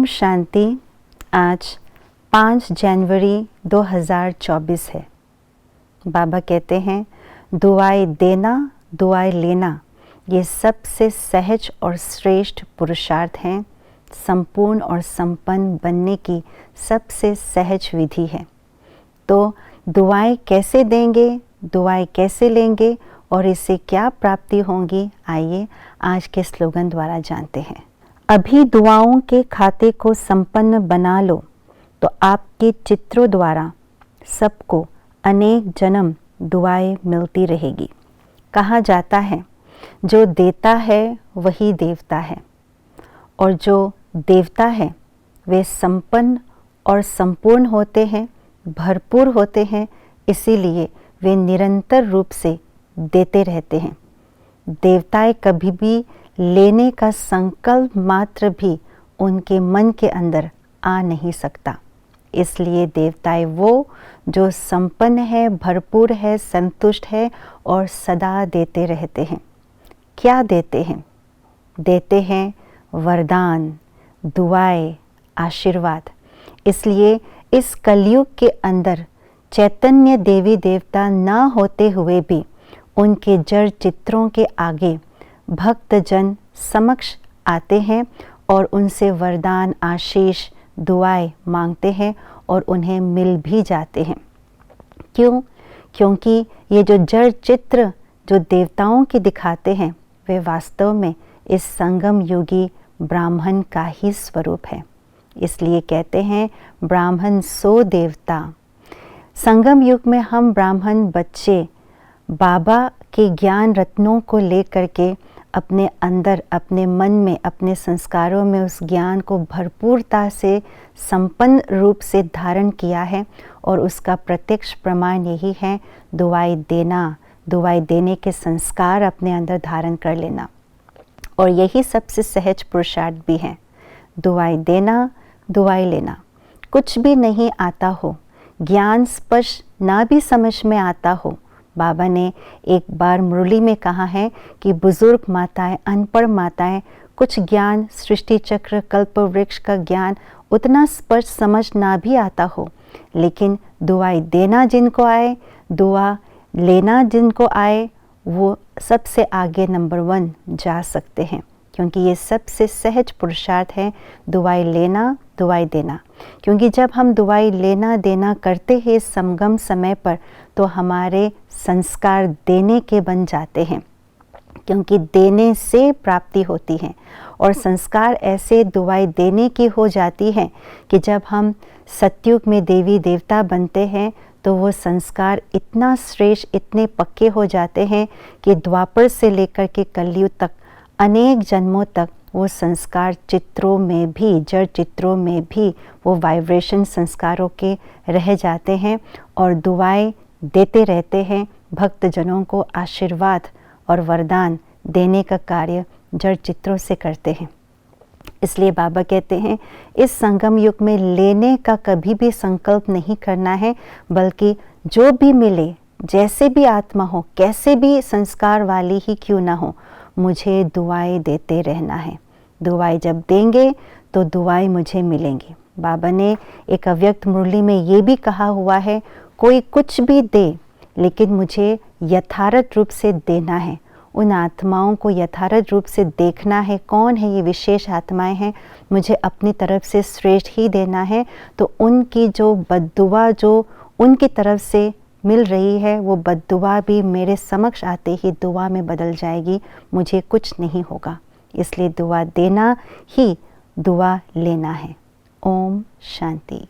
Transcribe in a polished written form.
शांति। आज 5 जनवरी 2024 है। बाबा कहते हैं दुआएं देना, दुआएं लेना ये सबसे सहज और श्रेष्ठ पुरुषार्थ हैं। संपूर्ण और संपन्न बनने की सबसे सहज विधि है। तो दुआएं कैसे देंगे, दुआएं कैसे लेंगे और इससे क्या प्राप्ति होंगी, आइए आज के स्लोगन द्वारा जानते हैं। अभी दुआओं के खाते को संपन्न बना लो तो आपके चित्रों द्वारा सबको अनेक जन्म दुआएं मिलती रहेगी। कहा जाता है जो देता है वही देवता है, और जो देवता है वे संपन्न और संपूर्ण होते हैं, भरपूर होते हैं, इसीलिए वे निरंतर रूप से देते रहते हैं। देवताएं कभी भी लेने का संकल्प मात्र भी उनके मन के अंदर आ नहीं सकता। इसलिए देवताएं वो जो संपन्न है, भरपूर है, संतुष्ट है और सदा देते रहते हैं। क्या देते हैं? देते हैं वरदान, दुआएं, आशीर्वाद। इसलिए इस कलयुग के अंदर चैतन्य देवी देवता न होते हुए भी उनके जड़ चित्रों के आगे भक्तजन समक्ष आते हैं और उनसे वरदान, आशीष, दुआएं मांगते हैं और उन्हें मिल भी जाते हैं। क्यों? क्योंकि ये जो जड़ चित्र जो देवताओं की दिखाते हैं वे वास्तव में इस संगम युगी ब्राह्मण का ही स्वरूप है। इसलिए कहते हैं ब्राह्मण सो देवता। संगम युग में हम ब्राह्मण बच्चे बाबा के ज्ञान रत्नों को लेकर के अपने अंदर, अपने मन में, अपने संस्कारों में उस ज्ञान को भरपूरता से संपन्न रूप से धारण किया है, और उसका प्रत्यक्ष प्रमाण यही है दुआएं देना, दुआएं देने के संस्कार अपने अंदर धारण कर लेना। और यही सबसे सहज पुरुषार्थ भी है। दुआएं देना, दुआएं लेना। कुछ भी नहीं आता हो, ज्ञान स्पर्श ना भी समझ में आता हो, बाबा ने एक बार मुरली में कहा है कि बुजुर्ग माताएं, अनपढ़ माताएं, कुछ ज्ञान, सृष्टि चक्र, कल्प वृक्ष का ज्ञान उतना स्पष्ट समझ ना भी आता हो, लेकिन दुआएं देना जिनको आए, दुआ लेना जिनको आए, वो सबसे आगे नंबर 1 जा सकते हैं। क्योंकि ये सबसे सहज पुरुषार्थ है, दुआएं लेना, दुआएं देना। क्योंकि जब हम दुआएं लेना देना करते हैं संगम समय पर, तो हमारे संस्कार देने के बन जाते हैं। क्योंकि देने से प्राप्ति होती है, और संस्कार ऐसे दुआएं देने की हो जाती है कि जब हम सतयुग में देवी देवता बनते हैं तो वो संस्कार इतना श्रेष्ठ, इतने पक्के हो जाते हैं कि द्वापर से लेकर के कलयुग तक अनेक जन्मों तक वो संस्कार चित्रों में भी, जड़ चित्रों में भी वो वाइब्रेशन संस्कारों के रह जाते हैं, और दुआएं देते रहते हैं। भक्तजनों को आशीर्वाद और वरदान देने का कार्य जड़ चित्रों से करते हैं। इसलिए बाबा कहते हैं इस संगम युग में लेने का कभी भी संकल्प नहीं करना है, बल्कि जो भी मिले, जैसे भी आत्मा हो, कैसे भी संस्कार वाली ही क्यों ना हो, मुझे दुआएं देते रहना है। दुआएं जब देंगे तो दुआएं मुझे मिलेंगी। बाबा ने एक अव्यक्त मुरली में ये भी कहा हुआ है, कोई कुछ भी दे लेकिन मुझे यथार्थ रूप से देना है। उन आत्माओं को यथार्थ रूप से देखना है, कौन है ये विशेष आत्माएं हैं, मुझे अपनी तरफ से श्रेष्ठ ही देना है। तो उनकी जो बद्दुआ जो उनकी तरफ से मिल रही है, वो बद्दुआ भी मेरे समक्ष आते ही दुआ में बदल जाएगी, मुझे कुछ नहीं होगा। इसलिए दुआ देना ही दुआ लेना है। ओम शांति।